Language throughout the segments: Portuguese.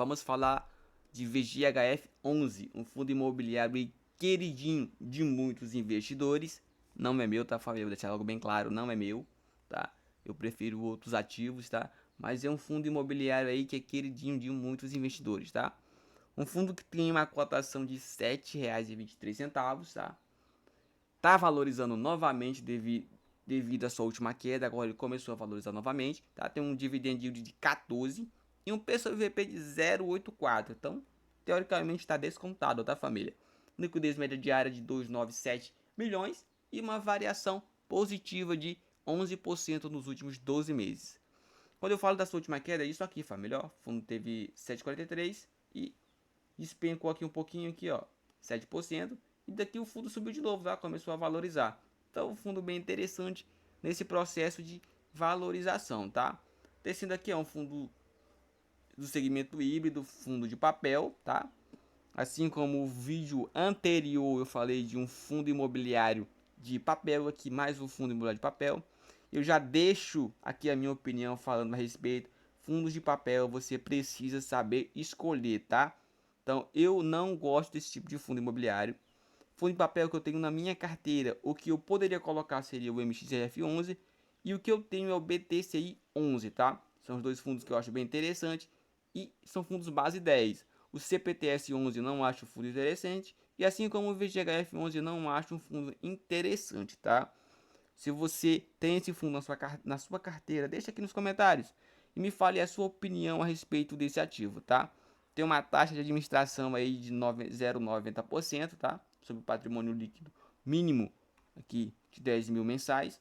Vamos falar de VGHF11, um fundo imobiliário queridinho de muitos investidores. Não é meu, tá, família? Vou deixar algo bem claro, não é meu, tá? Eu prefiro outros ativos, tá? Mas é um fundo imobiliário aí que é queridinho de muitos investidores, tá? Um fundo que tem uma cotação de R$ 7,23, tá? Tá valorizando novamente devido à sua última queda, agora ele começou a valorizar novamente, tá? Tem um dividend yield de 14 e um PSOVP de 0,84, então teoricamente está descontado, tá, família? Liquidez média diária de 297 milhões e uma variação positiva de 11% nos últimos 12 meses. Quando eu falo da sua última queda, é isso aqui, família, ó, o fundo teve 7,43 e despencou aqui um pouquinho aqui, ó, 7%, e daqui o fundo subiu de novo, tá? Começou a valorizar. Então, um fundo bem interessante nesse processo de valorização, tá? Descendo aqui é um fundo do segmento híbrido, fundo de papel, tá? Assim como o vídeo anterior eu falei de um fundo imobiliário de papel, aqui mais um fundo imobiliário de papel. Eu já deixo aqui a minha opinião falando a respeito. Fundos de papel você precisa saber escolher, tá? Então eu não gosto desse tipo de fundo imobiliário. Fundo de papel que eu tenho na minha carteira, o que eu poderia colocar seria o MXRF11 e o que eu tenho é o BTCI11, tá? São os dois fundos que eu acho bem interessante e são fundos base 10. O CPTS11 não acho um fundo interessante e assim como o VGHF11 não acho um fundo interessante, tá? Se você tem esse fundo na sua carteira, deixa aqui nos comentários e me fale a sua opinião a respeito desse ativo, tá? Tem uma taxa de administração aí de 0,90%, tá? Sobre o patrimônio líquido mínimo aqui de 10 mil mensais.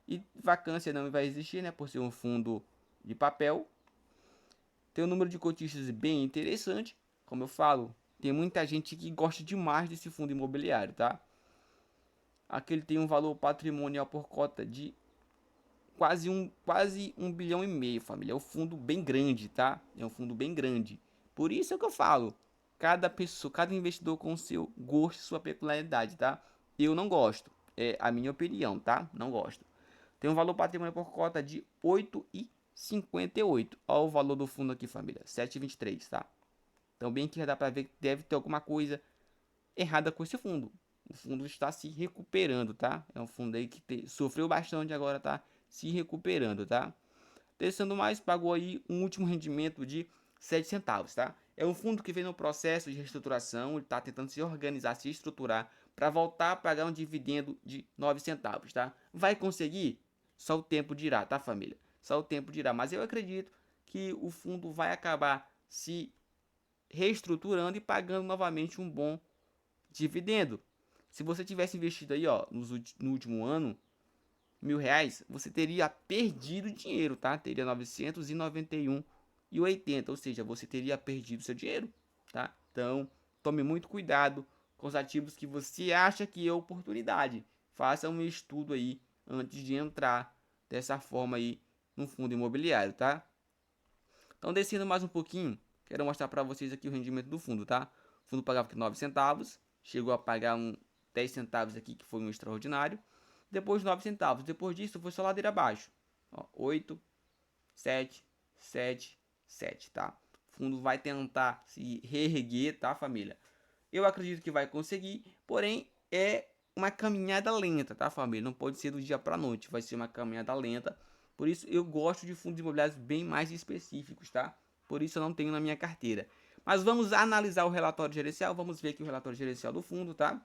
E vacância não vai existir, né? Por ser um fundo de papel. Tem um número de cotistas bem interessante. Como eu falo, tem muita gente que gosta demais desse fundo imobiliário, tá? Aqui ele tem um valor patrimonial por cota de quase 1,5 bilhão, família. É um fundo bem grande, tá? É um fundo bem grande. Por isso é que eu falo, cada pessoa, cada investidor com o seu gosto e sua peculiaridade, tá? Eu não gosto, é a minha opinião, tá? Não gosto. Tem um valor patrimonial por cota de 8,58. Olha o valor do fundo aqui, família, 7,23, tá? Então bem que já dá para ver que deve ter alguma coisa errada com esse fundo. O fundo está se recuperando, tá? É um fundo aí que sofreu bastante, agora tá se recuperando, tá? Descendo mais, pagou aí um último rendimento de 7 centavos, tá? É um fundo que vem no processo de reestruturação, ele está tentando se organizar, se estruturar para voltar a pagar um dividendo de 9 centavos, tá? Vai conseguir? Só o tempo dirá, tá, família? Só o tempo dirá, mas eu acredito que o fundo vai acabar se reestruturando e pagando novamente um bom dividendo. Se você tivesse investido aí, ó, no último ano, R$ 1.000, você teria perdido dinheiro, tá? Teria 991,80, ou seja, você teria perdido seu dinheiro, tá? Então, tome muito cuidado com os ativos que você acha que é oportunidade. Faça um estudo aí antes de entrar dessa forma aí no fundo imobiliário, tá? Então, descendo mais um pouquinho, quero mostrar para vocês aqui o rendimento do fundo, tá? O fundo pagava aqui 9 centavos, chegou a pagar 10 centavos aqui, que foi um extraordinário. Depois 9 centavos. Depois disso, foi só ladeira abaixo. Ó, 8, 7, 7, 7, tá? O fundo vai tentar se reerguer, tá, família? Eu acredito que vai conseguir, porém é uma caminhada lenta, tá, família? Não pode ser do dia para noite, vai ser uma caminhada lenta. Por isso eu gosto de fundos imobiliários bem mais específicos, tá? Por isso eu não tenho na minha carteira. Mas vamos analisar o relatório gerencial, vamos ver aqui o relatório gerencial do fundo, tá?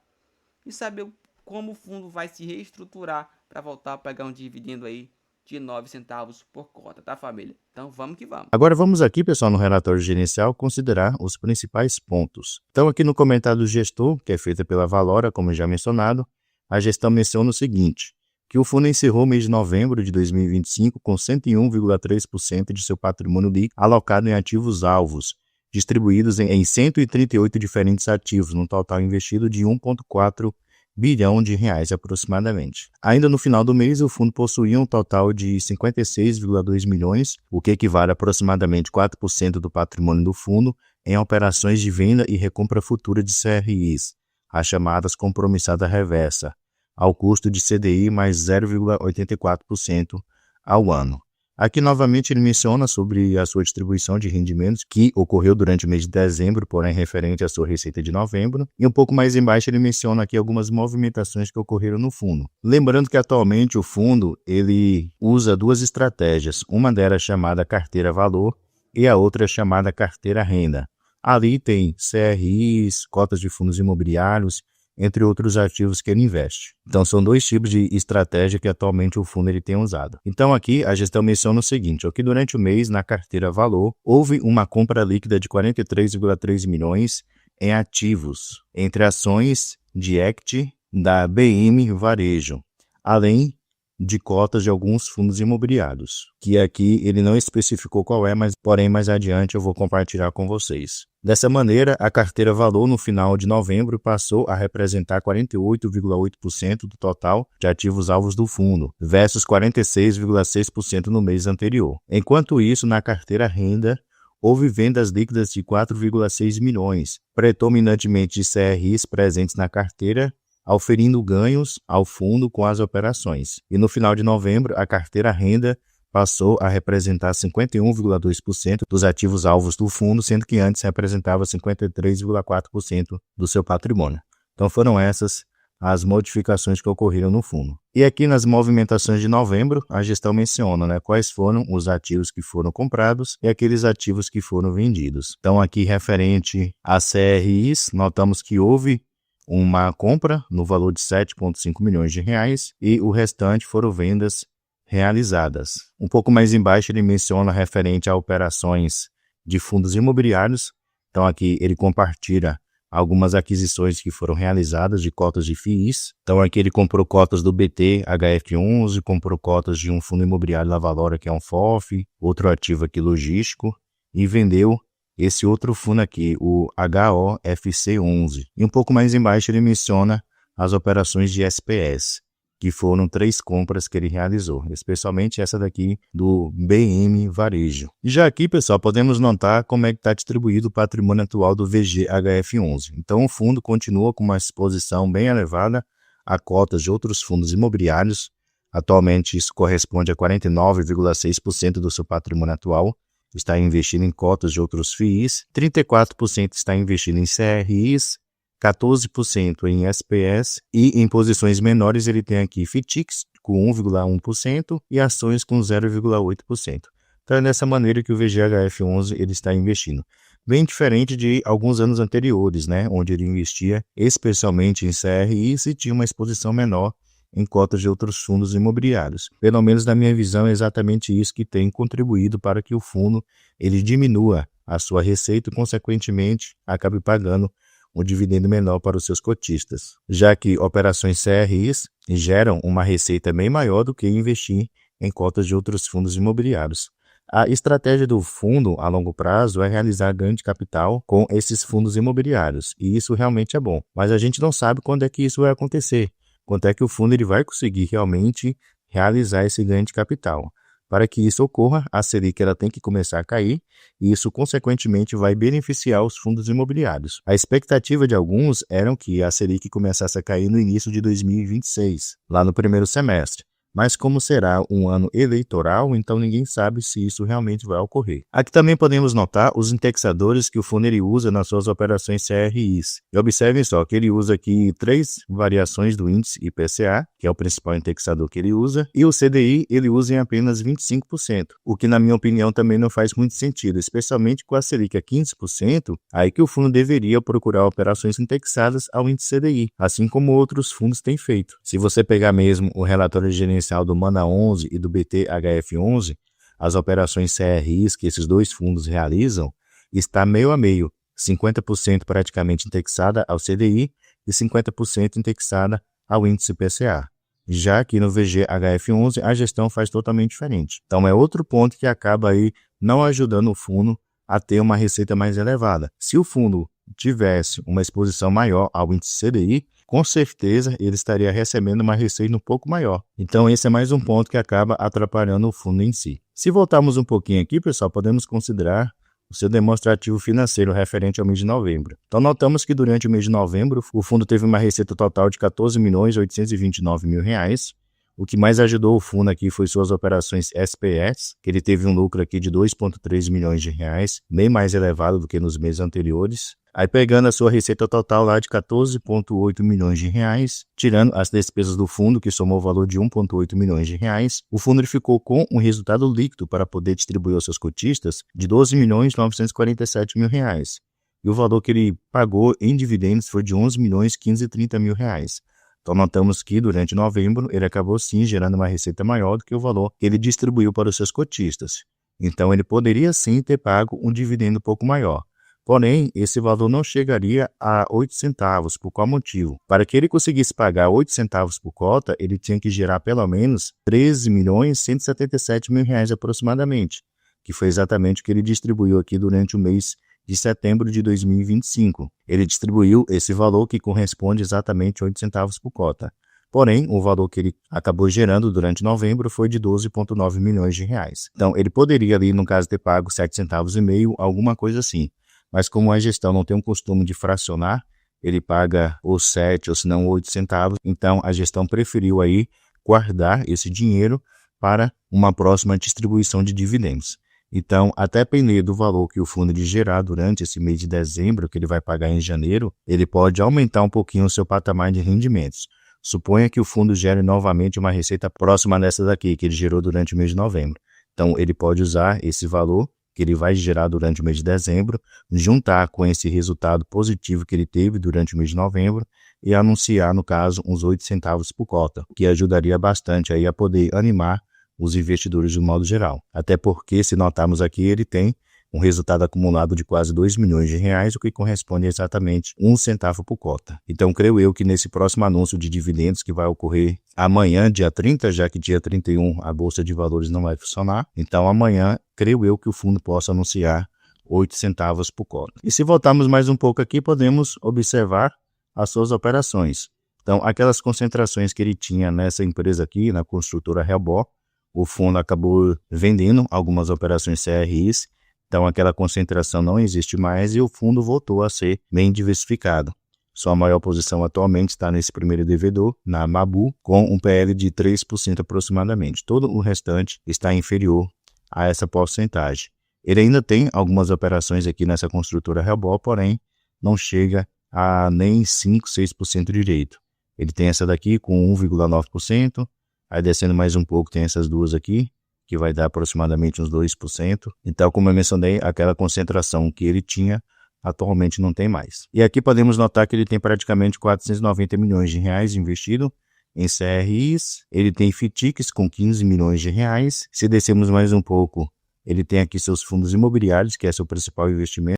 E saber como o fundo vai se reestruturar para voltar a pagar um dividendo aí de 9 centavos por cota, tá, família? Então vamos que vamos. Agora vamos aqui, pessoal, no relatório gerencial, considerar os principais pontos. Então aqui no comentário do gestor, que é feita pela Valora, como já mencionado, a gestão menciona o seguinte, que o fundo encerrou o mês de novembro de 2025 com 101,3% de seu patrimônio líquido alocado em ativos alvos, distribuídos em 138 diferentes ativos, num total investido de 1,4 bilhão de reais aproximadamente. Ainda no final do mês, o fundo possuía um total de 56,2 milhões, o que equivale a aproximadamente 4% do patrimônio do fundo em operações de venda e recompra futura de CRIs, as chamadas compromissada reversa, ao custo de CDI mais 0,84% ao ano. Aqui novamente ele menciona sobre a sua distribuição de rendimentos que ocorreu durante o mês de dezembro, porém referente à sua receita de novembro. E um pouco mais embaixo ele menciona aqui algumas movimentações que ocorreram no fundo. Lembrando que atualmente o fundo ele usa duas estratégias, uma delas chamada carteira valor e a outra chamada carteira renda. Ali tem CRIs, cotas de fundos imobiliários, entre outros ativos que ele investe. Então, são dois tipos de estratégia que atualmente o fundo ele tem usado. Então, aqui a gestão menciona o seguinte, que durante o mês, na carteira valor, houve uma compra líquida de 43,3 milhões em ativos, entre ações de equity da BM Varejo, além de cotas de alguns fundos imobiliários, que aqui ele não especificou qual é, mas porém mais adiante eu vou compartilhar com vocês. Dessa maneira, a carteira valor no final de novembro passou a representar 48,8% do total de ativos alvos do fundo, versus 46,6% no mês anterior. Enquanto isso, na carteira renda, houve vendas líquidas de 4,6 milhões, predominantemente de CRIs presentes na carteira, auferindo ganhos ao fundo com as operações. E no final de novembro, a carteira renda passou a representar 51,2% dos ativos alvos do fundo, sendo que antes representava 53,4% do seu patrimônio. Então foram essas as modificações que ocorreram no fundo. E aqui nas movimentações de novembro, a gestão menciona quais foram os ativos que foram comprados e aqueles ativos que foram vendidos. Então aqui referente a CRIs, notamos que houve uma compra no valor de 7,5 milhões de reais e o restante foram vendas realizadas. Um pouco mais embaixo ele menciona referente a operações de fundos imobiliários. Então aqui ele compartilha algumas aquisições que foram realizadas de cotas de FIIs. Então aqui ele comprou cotas do BT HF11, comprou cotas de um fundo imobiliário da Valora, que é um FOF, outro ativo aqui logístico, e vendeu esse outro fundo aqui, o HOFC11. E um pouco mais embaixo ele menciona as operações de SPS, que foram 3 compras que ele realizou, especialmente essa daqui do BM Varejo. E já aqui, pessoal, podemos notar como é que está distribuído o patrimônio atual do VGHF11. Então o fundo continua com uma exposição bem elevada a cotas de outros fundos imobiliários. Atualmente isso corresponde a 49,6% do seu patrimônio atual. Está investindo em cotas de outros FIIs, 34% está investindo em CRIs, 14% em SPS e em posições menores ele tem aqui FITICs com 1,1% e ações com 0,8%. Então é dessa maneira que o VGHF11 ele está investindo. Bem diferente de alguns anos anteriores, onde ele investia especialmente em CRIs e tinha uma exposição menor em cotas de outros fundos imobiliários. Pelo menos na minha visão é exatamente isso que tem contribuído para que o fundo ele diminua a sua receita e, consequentemente, acabe pagando um dividendo menor para os seus cotistas, já que operações CRIs geram uma receita bem maior do que investir em cotas de outros fundos imobiliários. A estratégia do fundo a longo prazo é realizar ganho de capital com esses fundos imobiliários, e isso realmente é bom, mas a gente não sabe quando é que isso vai acontecer. Quanto é que o fundo ele vai conseguir realmente realizar esse ganho de capital. Para que isso ocorra, a Selic ela tem que começar a cair e isso, consequentemente, vai beneficiar os fundos imobiliários. A expectativa de alguns era que a Selic começasse a cair no início de 2026, lá no primeiro semestre. Mas como será um ano eleitoral, então ninguém sabe se isso realmente vai ocorrer. Aqui também podemos notar os indexadores que o fundo ele usa nas suas operações CRIs. E observem só que ele usa aqui 3 variações do índice IPCA, que é o principal indexador que ele usa, e o CDI ele usa em apenas 25%, o que na minha opinião também não faz muito sentido, especialmente com a Selic a 15%, aí que o fundo deveria procurar operações indexadas ao índice CDI, assim como outros fundos têm feito. Se você pegar mesmo o relatório gerencial do MANA 11 e do BTHF11, as operações CRIs que esses dois fundos realizam está meio a meio, 50% praticamente indexada ao CDI e 50% indexada ao índice IPCA. Já que no VGHF11 a gestão faz totalmente diferente. Então é outro ponto que acaba aí não ajudando o fundo a ter uma receita mais elevada. Se o fundo tivesse uma exposição maior ao índice CDI, com certeza ele estaria recebendo uma receita um pouco maior. Então esse é mais um ponto que acaba atrapalhando o fundo em si. Se voltarmos um pouquinho aqui, pessoal, podemos considerar o seu demonstrativo financeiro referente ao mês de novembro. Então notamos que durante o mês de novembro o fundo teve uma receita total de R$ 14.829.000, O que mais ajudou o fundo aqui foi suas operações SPS, que ele teve um lucro aqui de 2,3 milhões de reais, bem mais elevado do que nos meses anteriores. Aí pegando a sua receita total lá de 14,8 milhões de reais, tirando as despesas do fundo, que somou o valor de 1,8 milhões de reais, o fundo ele ficou com um resultado líquido para poder distribuir aos seus cotistas de 12 milhões 947 mil reais. E o valor que ele pagou em dividendos foi de 11 milhões 530 mil reais. Então, notamos que durante novembro ele acabou sim gerando uma receita maior do que o valor que ele distribuiu para os seus cotistas. Então, ele poderia sim ter pago um dividendo um pouco maior. Porém, esse valor não chegaria a 8 centavos. Por qual motivo? Para que ele conseguisse pagar 8 centavos por cota, ele tinha que gerar pelo menos 13 milhões 177 mil reais aproximadamente, que foi exatamente o que ele distribuiu aqui durante o mês de setembro de 2025. Ele distribuiu esse valor que corresponde exatamente a 8 centavos por cota. Porém, o valor que ele acabou gerando durante novembro foi de 12,9 milhões de reais. Então, ele poderia ali, no caso, ter pago 7 centavos e meio, alguma coisa assim. Mas como a gestão não tem um costume de fracionar, ele paga ou 7 ou se não 8 centavos, então a gestão preferiu aí guardar esse dinheiro para uma próxima distribuição de dividendos. Então, até depender do valor que o fundo de gerar durante esse mês de dezembro, que ele vai pagar em janeiro, ele pode aumentar um pouquinho o seu patamar de rendimentos. Suponha que o fundo gere novamente uma receita próxima dessa daqui, que ele gerou durante o mês de novembro. Então, ele pode usar esse valor que ele vai gerar durante o mês de dezembro, juntar com esse resultado positivo que ele teve durante o mês de novembro e anunciar, no caso, uns 8 centavos por cota, que ajudaria bastante aí a poder animar os investidores de modo geral. Até porque, se notarmos aqui, ele tem um resultado acumulado de quase 2 milhões de reais, o que corresponde a exatamente 1 centavo por cota. Então, creio eu que nesse próximo anúncio de dividendos que vai ocorrer amanhã, dia 30, já que dia 31 a Bolsa de Valores não vai funcionar, então amanhã, creio eu que o fundo possa anunciar 8 centavos por cota. E se voltarmos mais um pouco aqui, podemos observar as suas operações. Então, aquelas concentrações que ele tinha nessa empresa aqui, na construtora Relbó, o fundo acabou vendendo algumas operações CRIs, então aquela concentração não existe mais e o fundo voltou a ser bem diversificado. Sua maior posição atualmente está nesse primeiro devedor, na Mabu, com um PL de 3% aproximadamente. Todo o restante está inferior a essa porcentagem. Ele ainda tem algumas operações aqui nessa construtora Relbó, porém não chega a nem 5, 6% direito. Ele tem essa daqui com 1,9%, aí descendo mais um pouco tem essas duas aqui, que vai dar aproximadamente uns 2%. Então, como eu mencionei, aquela concentração que ele tinha, atualmente não tem mais. E aqui podemos notar que ele tem praticamente 490 milhões de reais investido em CRIs. Ele tem FITICs com 15 milhões de reais. Se descermos mais um pouco, ele tem aqui seus fundos imobiliários, que é seu principal investimento.